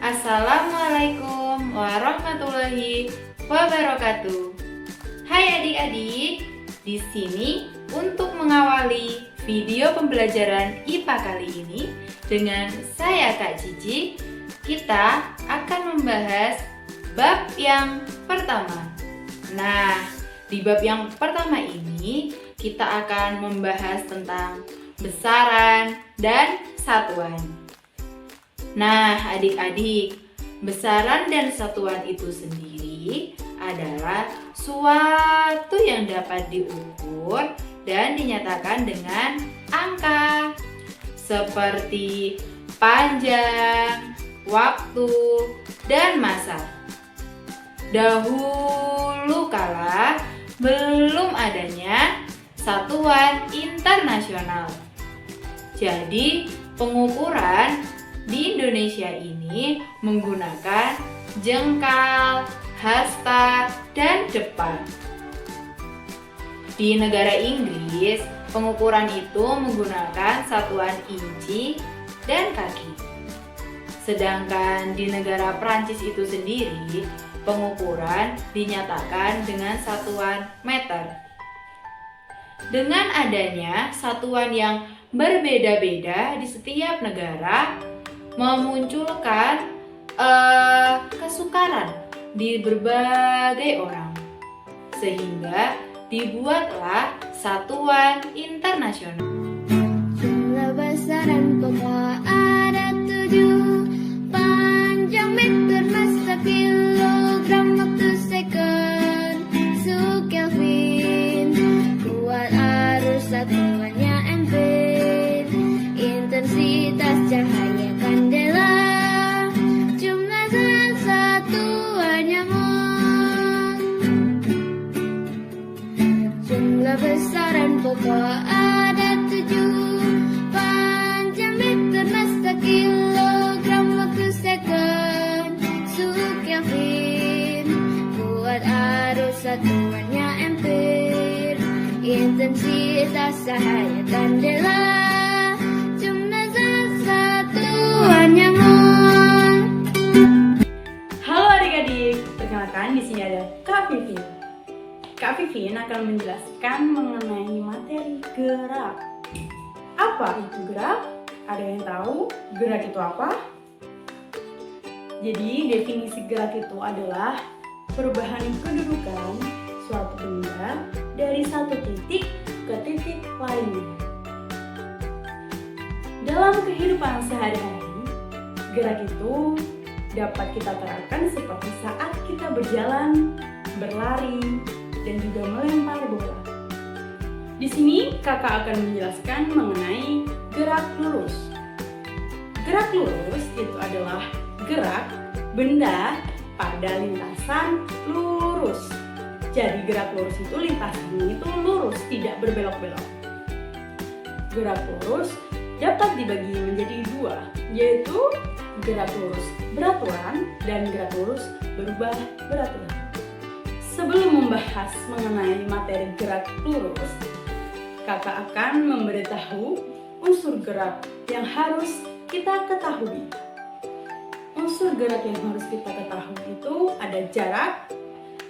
Assalamualaikum warahmatullahi wabarakatuh. Hai adik-adik, di sini untuk mengawali video pembelajaran IPA kali ini dengan saya Kak Cici, kita akan membahas bab yang pertama. Nah, di bab yang pertama ini kita akan membahas tentang besaran dan satuan. Nah, adik-adik, besaran dan satuan itu sendiri adalah suatu yang dapat diukur dan dinyatakan dengan angka, seperti panjang, waktu, dan massa. Dahulu kala belum adanya satuan internasional. Jadi, pengukuran di Indonesia ini menggunakan jengkal, hasta, dan depa. Di negara Inggris, pengukuran itu menggunakan satuan inci dan kaki. Sedangkan di negara Prancis itu sendiri, pengukuran dinyatakan dengan satuan meter. Dengan adanya satuan yang berbeda-beda di setiap negara, memunculkan kesukaran di berbagai orang, sehingga dibuatlah satuan internasional. Jumlah besaran pokok ada 7, panjang meter, massa kilogram, waktu sekon, suhu Kelvin, kuat arus satuannya ampere, intensitas cahaya kandela, jumlah zat satuannya mol. Jumlah besaran pokok ada 7, panjang meter, massa kilogram, waktu sekon, suhu Kelvin, kuat arus satuannya ampere, intensitas cahaya kandela, jumlah zat satuannya mol. Halo adik-adik, perkenalkan di sini ada Kak Vivin. Kak Vivin akan menjelaskan mengenai materi gerak. Apa itu gerak? Ada yang tahu gerak itu apa? Jadi definisi gerak itu adalah perubahan kedudukan suatu benda dari satu titik ke titik lainnya. Dalam kehidupan sehari-hari, gerak itu dapat kita terapkan seperti saat kita berjalan, berlari, dan juga melempar bola. Di sini kakak akan menjelaskan mengenai gerak lurus. Gerak lurus itu adalah gerak benda pada lintasan lurus. Jadi gerak lurus itu lintasannya itu lurus, tidak berbelok-belok. Gerak lurus dapat dibagi menjadi dua, yaitu gerak lurus beraturan dan gerak lurus berubah beraturan. Sebelum membahas mengenai materi gerak lurus, kakak akan memberitahu unsur gerak yang harus kita ketahui. Unsur gerak yang harus kita ketahui itu ada jarak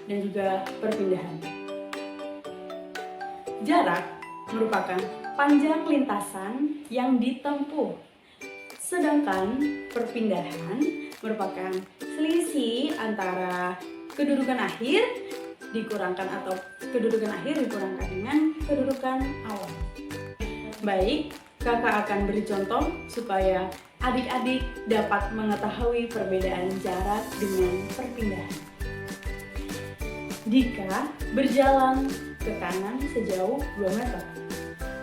dan juga perpindahan. Jarak merupakan panjang lintasan yang ditempuh, sedangkan perpindahan merupakan selisih antara kedudukan akhir dikurangkan atau kedudukan akhir dikurangkan dengan kedudukan awal. Baik, kakak akan beri contoh supaya adik-adik dapat mengetahui perbedaan jarak dengan perpindahan. Jika berjalan ke kanan sejauh 2 meter,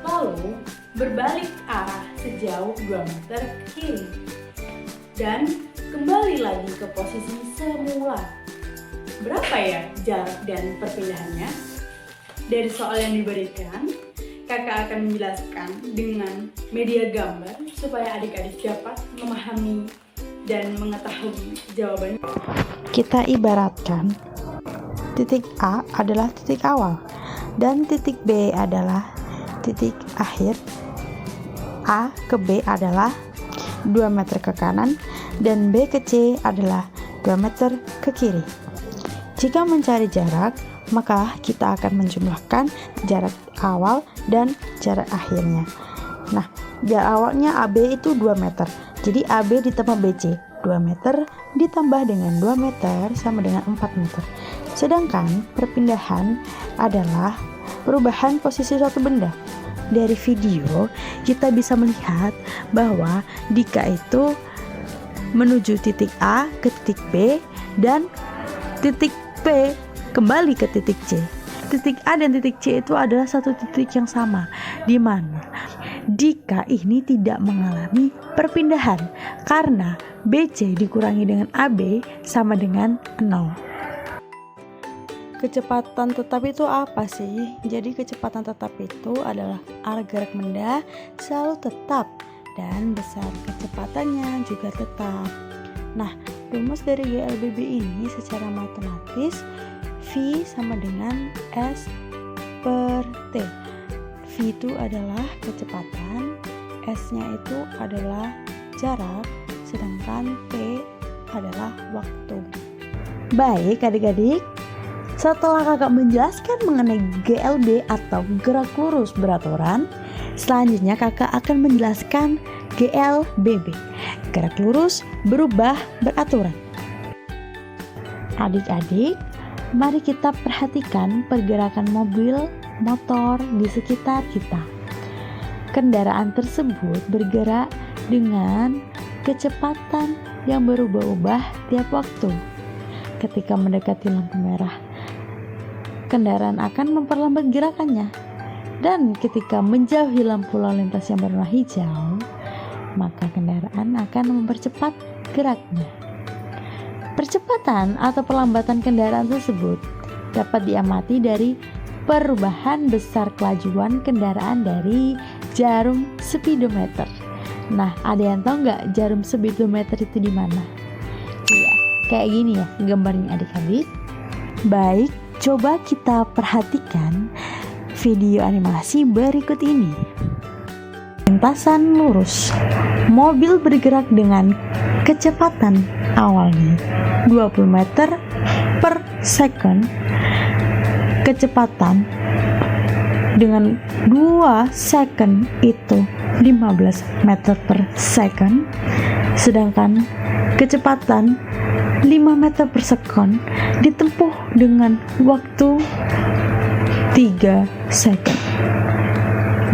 lalu berbalik arah sejauh 2 meter ke kiri, dan kembali lagi ke posisi semula. Berapa ya jarak dan perpindahannya? Dari soal yang diberikan, kakak akan menjelaskan dengan media gambar supaya adik-adik dapat memahami dan mengetahui jawabannya. Kita ibaratkan titik A adalah titik awal dan titik B adalah titik akhir. A ke B adalah 2 meter ke kanan dan B ke C adalah 2 meter ke kiri. Jika mencari jarak, maka kita akan menjumlahkan jarak awal dan jarak akhirnya. Nah, jarak awalnya AB itu 2 meter. Jadi AB ditambah BC, 2 meter ditambah dengan 2 meter sama dengan 4 meter. Sedangkan perpindahan adalah perubahan posisi suatu benda. Dari video kita bisa melihat bahwa Dika itu menuju titik A ke titik B dan titik B kembali ke titik C. Titik A dan titik C itu adalah satu titik yang sama, di mana Dika ini tidak mengalami perpindahan karena BC dikurangi dengan AB sama dengan 0. Kecepatan tetap itu apa sih? Jadi kecepatan tetap itu adalah arah gerak benda selalu tetap dan besar kecepatannya juga tetap. Nah, rumus dari GLBB ini secara matematis V sama dengan S per T. V itu adalah kecepatan, S-nya itu adalah jarak, sedangkan T adalah waktu. Baik adik-adik, setelah kakak menjelaskan mengenai GLB atau gerak lurus beraturan, selanjutnya kakak akan menjelaskan GLBB, gerak lurus berubah beraturan. Adik-adik, mari kita perhatikan pergerakan mobil, motor di sekitar kita. Kendaraan tersebut bergerak dengan kecepatan yang berubah-ubah tiap waktu. Ketika mendekati lampu merah, kendaraan akan memperlambat gerakannya. Dan ketika menjauhi lampu lalu lintas yang berwarna hijau, maka kendaraan akan mempercepat geraknya. Percepatan atau perlambatan kendaraan tersebut dapat diamati dari perubahan besar kelajuan kendaraan dari jarum speedometer. Nah, ada yang tahu nggak jarum speedometer itu di mana? Iya, kayak gini ya gambarnya adik-adik. Baik, coba kita perhatikan video animasi berikut ini. Lintasan lurus. Mobil bergerak dengan kecepatan awalnya 20 meter per second. Kecepatan dengan 2 second itu 15 meter per second. Sedangkan kecepatan 5 meter per second ditempuh dengan waktu 3 second.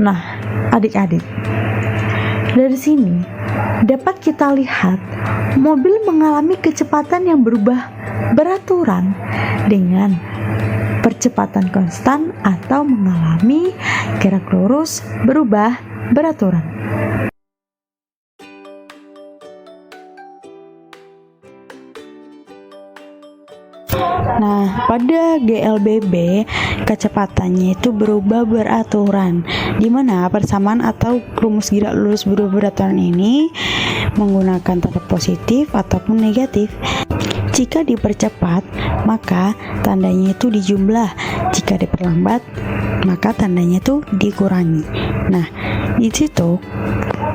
Nah, adik-adik, dari sini dapat kita lihat mobil mengalami kecepatan yang berubah beraturan dengan percepatan konstan atau mengalami gerak lurus berubah beraturan. Nah, pada GLBB kecepatannya itu berubah beraturan, di mana persamaan atau rumus gerak lurus berubah beraturan ini menggunakan tanda positif ataupun negatif. Jika dipercepat, maka tandanya itu dijumlah. Jika diperlambat, maka tandanya itu dikurangi. Nah, di situ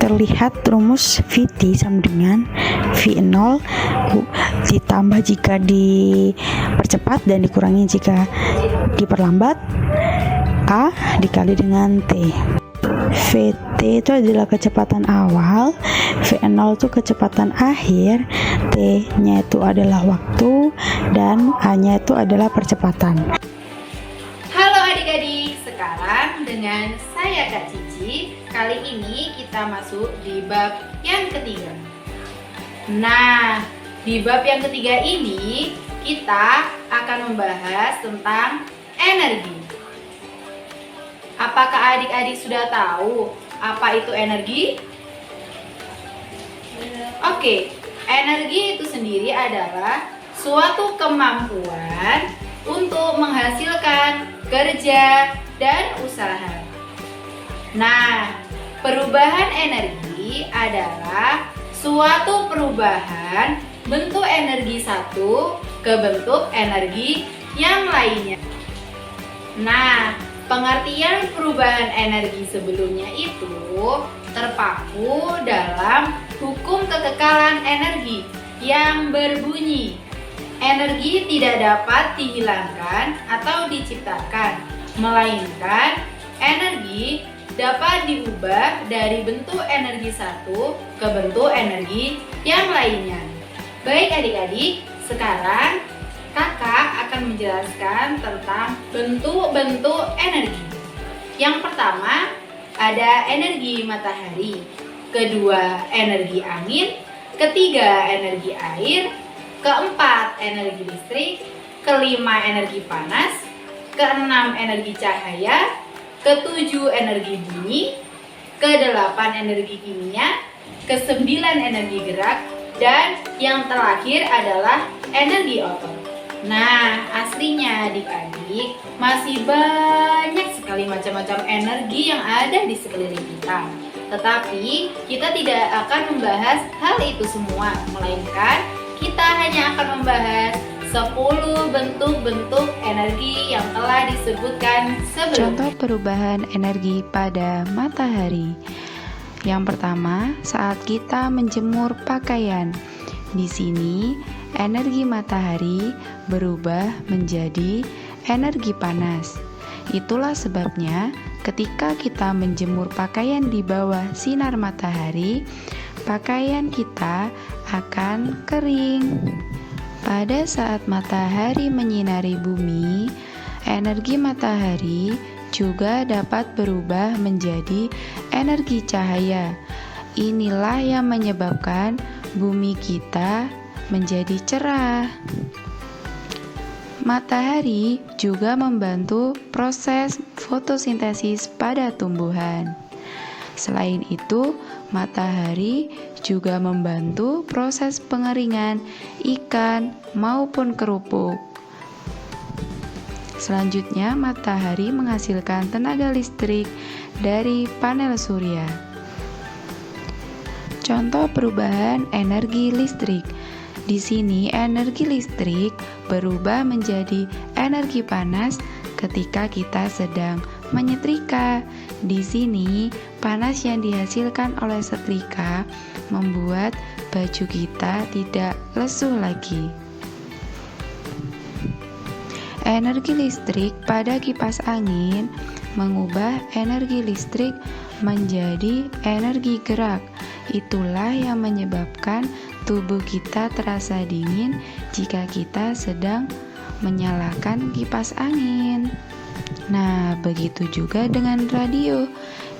terlihat rumus VT sama dengan V0 ditambah jika dipercepat dan dikurangi jika diperlambat, A dikali dengan T. VT itu adalah kecepatan awal, V0 itu kecepatan akhir, T-nya itu adalah waktu, dan A-nya itu adalah percepatan. Halo adik-adik, sekarang dengan saya Kak Cici. Kali ini kita masuk di bab yang ketiga. Nah, di bab yang ketiga ini kita akan membahas tentang energi. Apakah adik-adik sudah tahu apa itu energi? Oke, energi itu sendiri adalah suatu kemampuan untuk menghasilkan kerja dan usaha. Nah, perubahan energi adalah suatu perubahan bentuk energi satu ke bentuk energi yang lainnya. Nah, pengertian perubahan energi sebelumnya itu terpaku dalam hukum kekekalan energi yang berbunyi, energi tidak dapat dihilangkan atau diciptakan, melainkan energi dapat diubah dari bentuk energi satu ke bentuk energi yang lainnya. Baik adik-adik, sekarang kakak akan menjelaskan tentang bentuk-bentuk energi. Yang pertama ada energi matahari, kedua energi angin, ketiga energi air, keempat energi listrik, kelima energi panas, keenam energi cahaya, ketujuh energi bunyi, kedelapan energi kimia, kesembilan energi gerak, dan yang terakhir adalah energi otot. Nah, aslinya adik-adik masih banyak sekali macam-macam energi yang ada di sekeliling kita. Tetapi kita tidak akan membahas hal itu semua, melainkan kita hanya akan membahas 10 bentuk-bentuk energi yang telah disebutkan sebelumnya. Contoh perubahan energi pada matahari. Yang pertama, saat kita menjemur pakaian. Di sini, energi matahari berubah menjadi energi panas. Itulah sebabnya ketika kita menjemur pakaian di bawah sinar matahari, pakaian kita akan kering. Pada saat matahari menyinari bumi, energi matahari juga dapat berubah menjadi energi cahaya. Inilah yang menyebabkan bumi kita menjadi cerah. Matahari juga membantu proses fotosintesis pada tumbuhan. Selain itu, matahari juga membantu proses pengeringan ikan maupun kerupuk. Selanjutnya, matahari menghasilkan tenaga listrik dari panel surya. Contoh perubahan energi listrik. Di sini, energi listrik berubah menjadi energi panas ketika kita sedang menyetrika. Di sini, panas yang dihasilkan oleh setrika membuat baju kita tidak lesuh lagi. Energi listrik pada kipas angin mengubah energi listrik menjadi energi gerak. Itulah yang menyebabkan tubuh kita terasa dingin jika kita sedang menyalakan kipas angin. Nah, begitu juga dengan radio.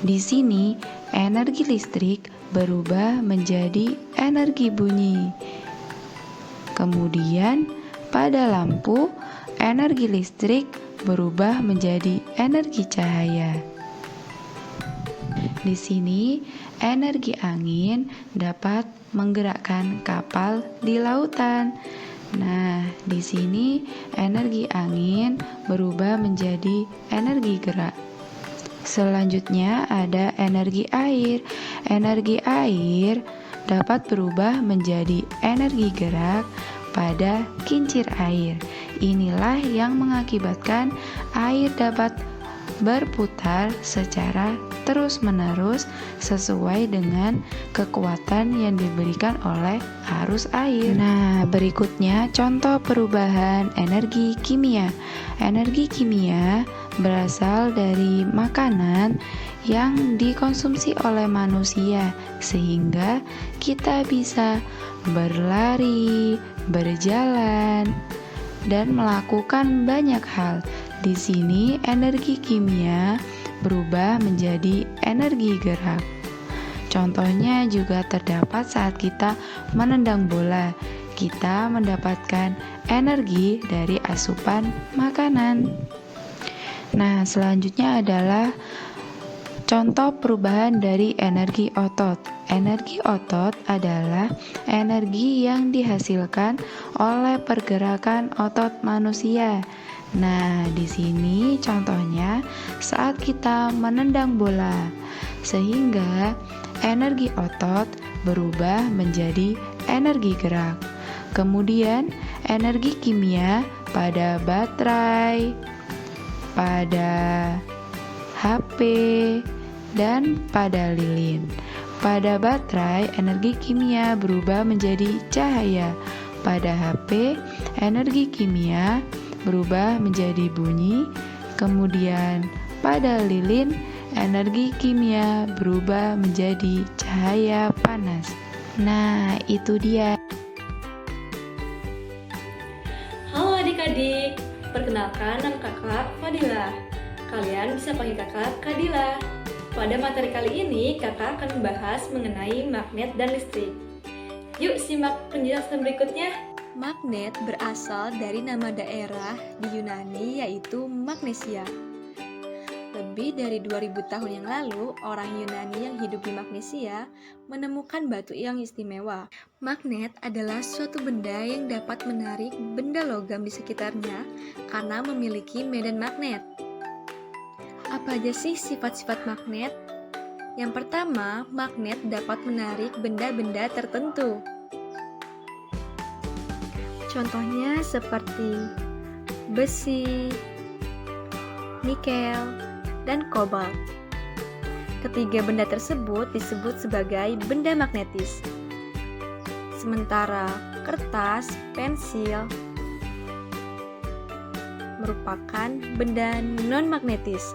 Di sini, energi listrik berubah menjadi energi bunyi. Kemudian, pada lampu, energi listrik berubah menjadi energi cahaya. Di sini, energi angin dapat menggerakkan kapal di lautan. Nah, di sini energi angin berubah menjadi energi gerak. Selanjutnya ada energi air. Energi air dapat berubah menjadi energi gerak pada kincir air. Inilah yang mengakibatkan air dapat berputar secara terus-menerus sesuai dengan kekuatan yang diberikan oleh arus air. Nah, berikutnya contoh perubahan energi kimia. Energi kimia berasal dari makanan yang dikonsumsi oleh manusia sehingga kita bisa berlari, berjalan, dan melakukan banyak hal. Di sini energi kimia berubah menjadi energi gerak. Contohnya juga terdapat saat kita menendang bola. Kita mendapatkan energi dari asupan makanan. Nah, selanjutnya adalah contoh perubahan dari energi otot. Energi otot adalah energi yang dihasilkan oleh pergerakan otot manusia. Nah, di sini contohnya saat kita menendang bola, sehingga energi otot berubah menjadi energi gerak. Kemudian, energi kimia pada baterai, pada HP, dan pada lilin. Pada baterai, energi kimia berubah menjadi cahaya. Pada HP, energi kimia berubah menjadi bunyi. Kemudian pada lilin, energi kimia berubah menjadi cahaya panas. Nah, itu dia. Halo adik-adik, perkenalkan nama kakak Fadila. Kalian bisa panggil kakak Kadila. Pada materi kali ini, kakak akan membahas mengenai magnet dan listrik. Yuk simak penjelasan berikutnya. Magnet berasal dari nama daerah di Yunani yaitu Magnesia. Lebih dari 2000 tahun yang lalu, orang Yunani yang hidup di Magnesia menemukan batu yang istimewa. Magnet adalah suatu benda yang dapat menarik benda logam di sekitarnya karena memiliki medan magnet. Apa aja sih sifat-sifat magnet? Yang pertama, magnet dapat menarik benda-benda tertentu. Contohnya seperti besi, nikel, dan kobalt. Ketiga benda tersebut disebut sebagai benda magnetis. Sementara kertas, pensil merupakan benda non-magnetis.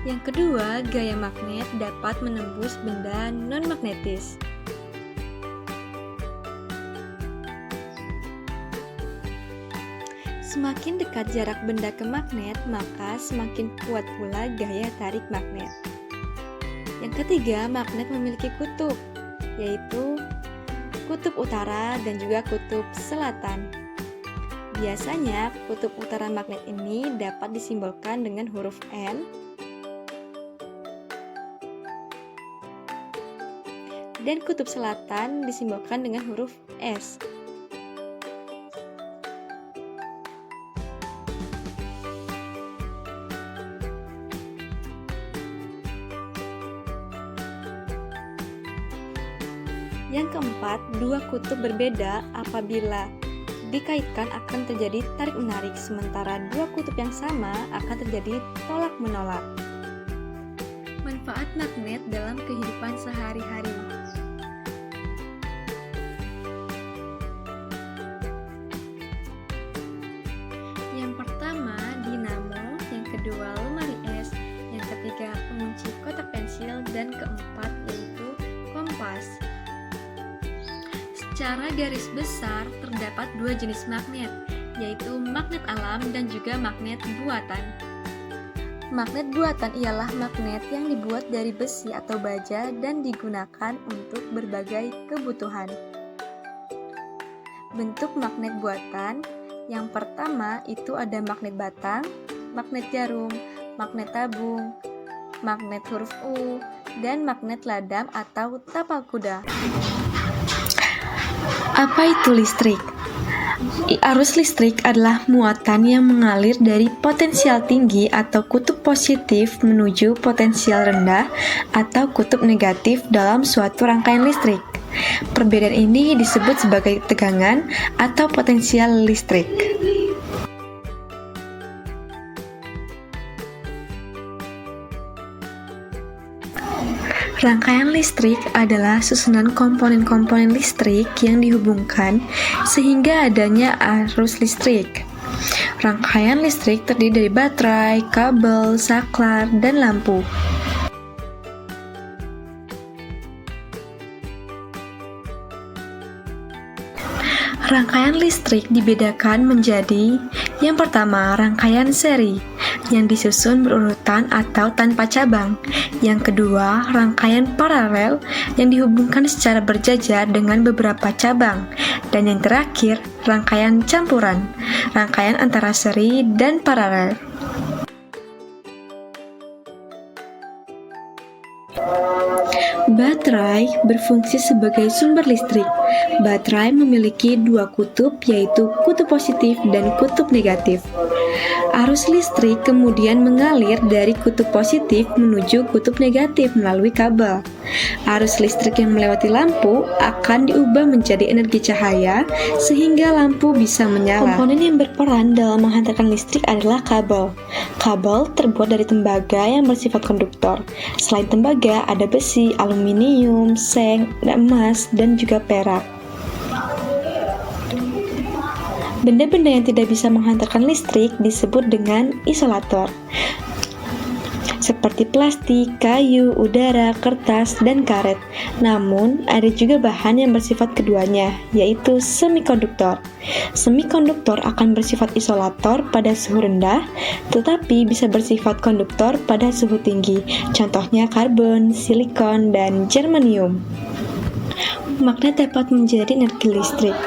Yang kedua, gaya magnet dapat menembus benda non-magnetis. Semakin dekat jarak benda ke magnet, maka semakin kuat pula gaya tarik magnet. Yang ketiga, magnet memiliki kutub, yaitu kutub utara dan juga kutub selatan. Biasanya, kutub utara magnet ini dapat disimbolkan dengan huruf N, dan kutub selatan disimbolkan dengan huruf S. Yang keempat, dua kutub berbeda apabila dikaitkan akan terjadi tarik-menarik, sementara dua kutub yang sama akan terjadi tolak-menolak. Manfaat magnet dalam kehidupan sehari-hari. Yang pertama, dinamo, yang kedua, lemari es, yang ketiga, pengunci kotak pensil, dan keempat, yaitu kompas. Secara garis besar, terdapat dua jenis magnet, yaitu magnet alam dan juga magnet buatan. Magnet buatan ialah magnet yang dibuat dari besi atau baja dan digunakan untuk berbagai kebutuhan. Bentuk magnet buatan, yang pertama itu ada magnet batang, magnet jarum, magnet tabung, magnet huruf U, dan magnet ladam atau tapal kuda. Apa itu listrik? Arus listrik adalah muatan yang mengalir dari potensial tinggi atau kutub positif menuju potensial rendah atau kutub negatif dalam suatu rangkaian listrik. Perbedaan ini disebut sebagai tegangan atau potensial listrik. Rangkaian listrik adalah susunan komponen-komponen listrik yang dihubungkan sehingga adanya arus listrik. Rangkaian listrik terdiri dari baterai, kabel, saklar, dan lampu. Rangkaian listrik dibedakan menjadi yang pertama, rangkaian seri yang disusun berurutan atau tanpa cabang. Yang kedua, rangkaian paralel yang dihubungkan secara berjajar dengan beberapa cabang. Dan yang terakhir, rangkaian campuran, rangkaian antara seri dan paralel. Baterai berfungsi sebagai sumber listrik. Baterai memiliki dua kutub, yaitu kutub positif dan kutub negatif. Arus listrik kemudian mengalir dari kutub positif menuju kutub negatif melalui kabel. Arus listrik yang melewati lampu akan diubah menjadi energi cahaya sehingga lampu bisa menyala. Komponen yang berperan dalam menghantarkan listrik adalah kabel. Kabel terbuat dari tembaga yang bersifat konduktor. Selain tembaga, ada besi, aluminium, seng, emas, dan juga perak. Benda-benda yang tidak bisa menghantarkan listrik disebut dengan isolator, seperti plastik, kayu, udara, kertas, dan karet. Namun, ada juga bahan yang bersifat keduanya, yaitu semikonduktor. Semikonduktor akan bersifat isolator pada suhu rendah, tetapi bisa bersifat konduktor pada suhu tinggi. Contohnya karbon, silikon, dan germanium. Magnet dapat menjadi energi listrik.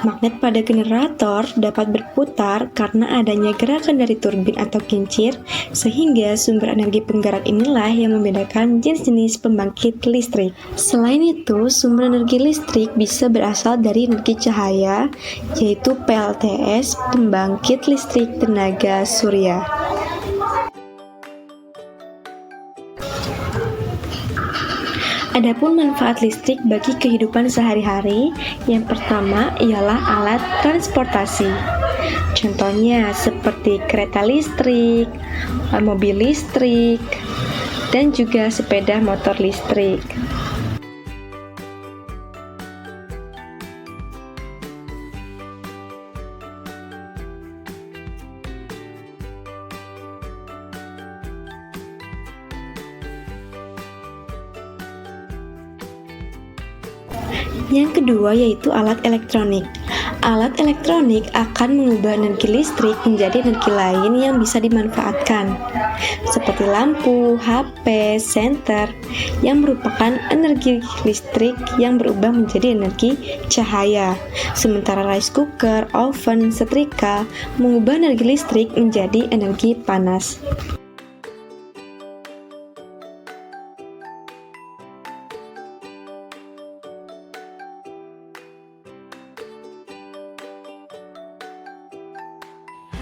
Magnet pada generator dapat berputar karena adanya gerakan dari turbin atau kincir, sehingga sumber energi penggerak inilah yang membedakan jenis-jenis pembangkit listrik. Selain itu, sumber energi listrik bisa berasal dari energi cahaya, yaitu PLTS, pembangkit listrik tenaga surya. Adapun manfaat listrik bagi kehidupan sehari-hari, yang pertama ialah alat transportasi. Contohnya seperti kereta listrik, mobil listrik, dan juga sepeda motor listrik. Yang kedua yaitu alat elektronik. Alat elektronik akan mengubah energi listrik menjadi energi lain yang bisa dimanfaatkan, seperti lampu, HP, senter, yang merupakan energi listrik yang berubah menjadi energi cahaya. Sementara rice cooker, oven, setrika mengubah energi listrik menjadi energi panas.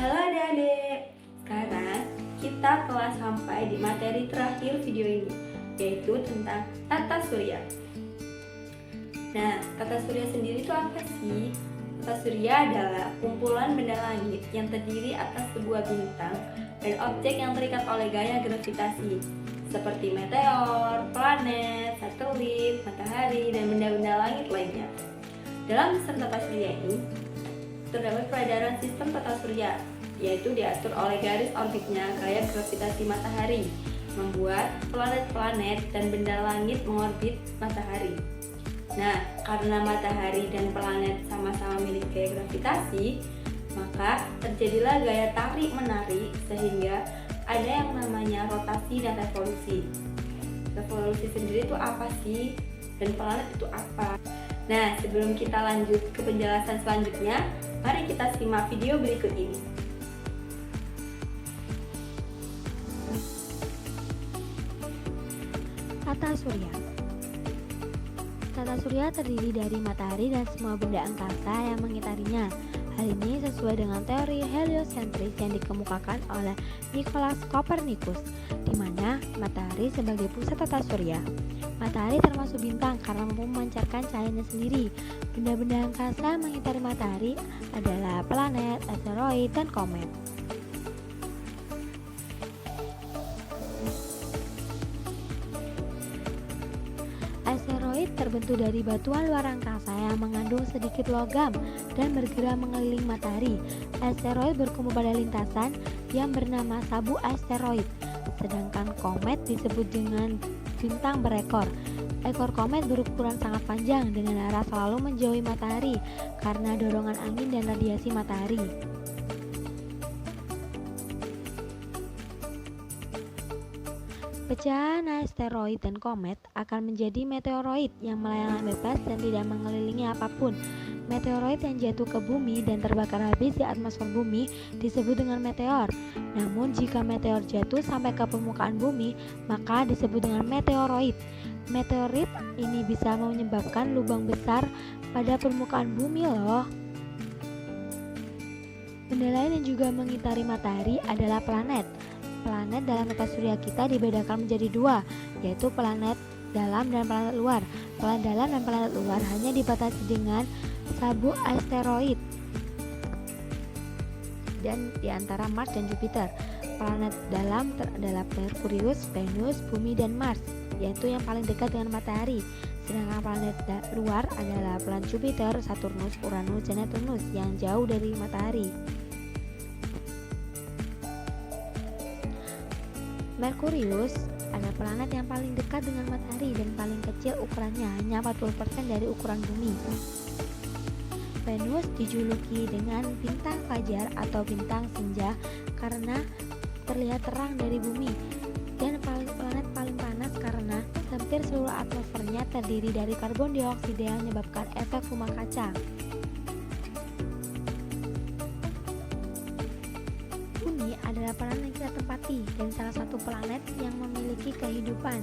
Halo adik-adik, sekarang kita telah sampai di materi terakhir video ini, yaitu tentang tata surya. Nah, tata surya sendiri itu apa sih? Tata surya adalah kumpulan benda langit yang terdiri atas sebuah bintang dan objek yang terikat oleh gaya gravitasi, seperti meteor, planet, satelit, matahari, dan benda-benda langit lainnya. Dalam sistem tata surya ini, terdapat peredaran sistem tata surya, yaitu diatur oleh garis orbitnya gaya gravitasi matahari, membuat planet-planet dan benda langit mengorbit matahari. Nah, karena matahari dan planet sama-sama milik gaya gravitasi, maka terjadilah gaya tarik-menarik sehingga ada yang namanya rotasi dan revolusi. Revolusi sendiri itu apa sih? Dan planet itu apa? Nah, sebelum kita lanjut ke penjelasan selanjutnya, mari kita simak video berikut ini. Tata surya. Tata surya terdiri dari matahari dan semua benda angkasa yang mengitarinya. Hal ini sesuai dengan teori heliosentris yang dikemukakan oleh Nicolaus Copernicus, di mana matahari sebagai pusat tata surya. Matahari termasuk bintang karena mampu memancarkan cahayanya sendiri. Benda-benda angkasa yang mengitari matahari adalah planet, asteroid, dan komet. Asteroid terbentuk dari batuan luar angkasa yang mengandung sedikit logam dan bergerak mengelilingi matahari. Asteroid berkumpul pada lintasan yang bernama sabu asteroid, sedangkan komet disebut dengan bintang berekor. Ekor komet berukuran sangat panjang dengan arah selalu menjauhi matahari karena dorongan angin dan radiasi matahari. Pecahan asteroid dan komet akan menjadi meteoroid yang melayang bebas dan tidak mengelilingi apapun. Meteoroid yang jatuh ke bumi dan terbakar habis di atmosfer bumi disebut dengan meteor. Namun jika meteor jatuh sampai ke permukaan bumi, maka disebut dengan meteoroid. Meteorit ini bisa menyebabkan lubang besar pada permukaan bumi loh. Benda lain yang juga mengitari matahari adalah planet. Planet dalam tata surya kita dibedakan menjadi dua, yaitu planet dalam dan planet luar. Planet dalam dan planet luar hanya dibatasi dengan sabuk asteroid dan di antara Mars dan Jupiter. Planet dalam adalah Merkurius, Venus, Bumi, dan Mars, yaitu yang paling dekat dengan matahari. Sedangkan planet luar adalah planet Jupiter, Saturnus, Uranus, dan Neptunus yang jauh dari matahari. Merkurius adalah planet yang paling dekat dengan matahari dan paling kecil ukurannya, hanya 40% dari ukuran bumi. Venus dijuluki dengan bintang fajar atau bintang senja karena terlihat terang dari bumi, dan planet paling panas karena hampir seluruh atmosfernya terdiri dari karbon dioksida yang menyebabkan efek rumah kaca. Bumi adalah planet yang kita tempati dan salah satu planet yang memiliki kehidupan.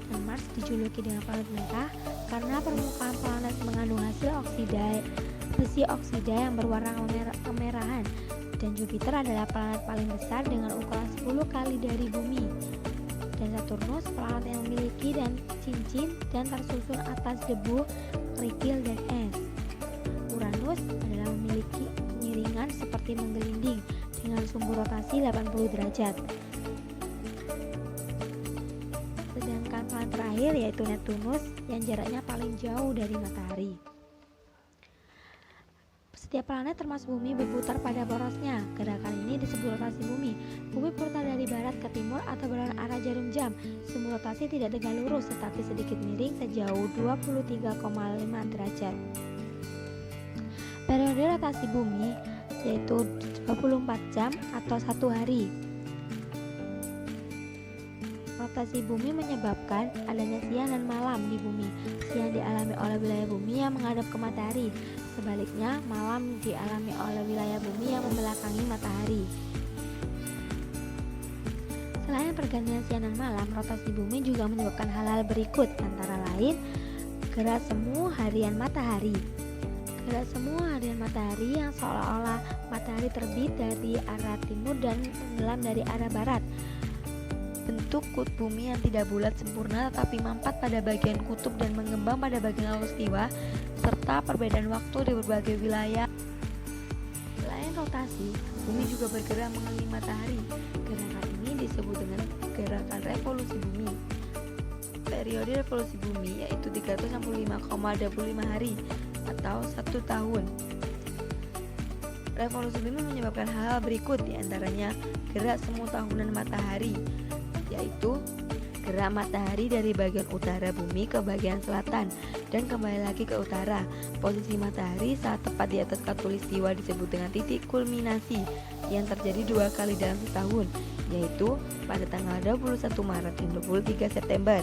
Dan Mars dijuluki dengan planet merah karena permukaan planet mengandung hasil besi oksida yang berwarna kemerahan. Dan Jupiter adalah planet paling besar dengan ukuran 10 kali dari bumi. Dan Saturnus planet yang memiliki cincin dan tersusun atas debu, kerikil, dan es. Uranus adalah memiliki miringan seperti menggelinding dengan sumbu rotasi 80 derajat. Sedangkan planet terakhir yaitu Neptunus yang jaraknya paling jauh dari matahari. Setiap planet termasuk bumi berputar pada porosnya. Gerakan ini disebut rotasi bumi. Bumi berputar dari barat ke timur atau berlawanan arah jarum jam. Sumbu rotasi tidak tegak lurus tetapi sedikit miring sejauh 23,5 derajat. Periode rotasi bumi yaitu 24 jam atau 1 hari. Rotasi bumi menyebabkan adanya siang dan malam di bumi. Siang dialami oleh wilayah bumi yang menghadap ke matahari. Sebaliknya, malam dialami oleh wilayah bumi yang membelakangi matahari. Selain pergantian siang dan malam, rotasi bumi juga menyebabkan hal-hal berikut, antara lain gerak semu harian matahari. Gerak semu harian matahari yang seolah-olah matahari terbit dari arah timur dan tenggelam dari arah barat. Bentuk kutub bumi yang tidak bulat sempurna tetapi mampat pada bagian kutub dan mengembang pada bagian khatulistiwa, serta perbedaan waktu di berbagai wilayah. Selain rotasi, bumi juga bergerak mengelilingi matahari. Gerakan ini disebut dengan gerakan revolusi bumi. Periode revolusi bumi yaitu 365,25 hari atau 1 tahun. Revolusi bumi menyebabkan hal-hal berikut, diantaranya gerak semu tahunan matahari, yaitu gerak matahari dari bagian utara bumi ke bagian selatan dan kembali lagi ke utara. Posisi matahari saat tepat di atas khatulistiwa disebut dengan titik kulminasi yang terjadi 2 kali dalam setahun, yaitu pada tanggal 21 Maret dan 23 September.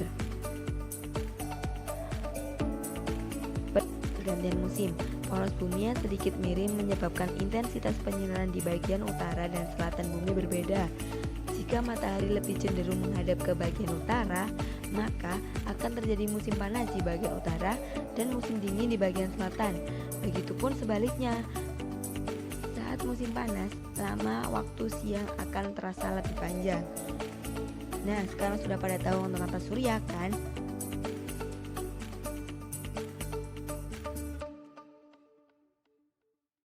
Pergantian musim. Poros bumi yang sedikit miring menyebabkan intensitas penyinaran di bagian utara dan selatan bumi berbeda. Jika matahari lebih cenderung menghadap ke bagian utara, maka akan terjadi musim panas di bagian utara dan musim dingin di bagian selatan. Begitupun sebaliknya. Saat musim panas, lama waktu siang akan terasa lebih panjang. Nah, sekarang sudah pada tahu tentang tata surya kan?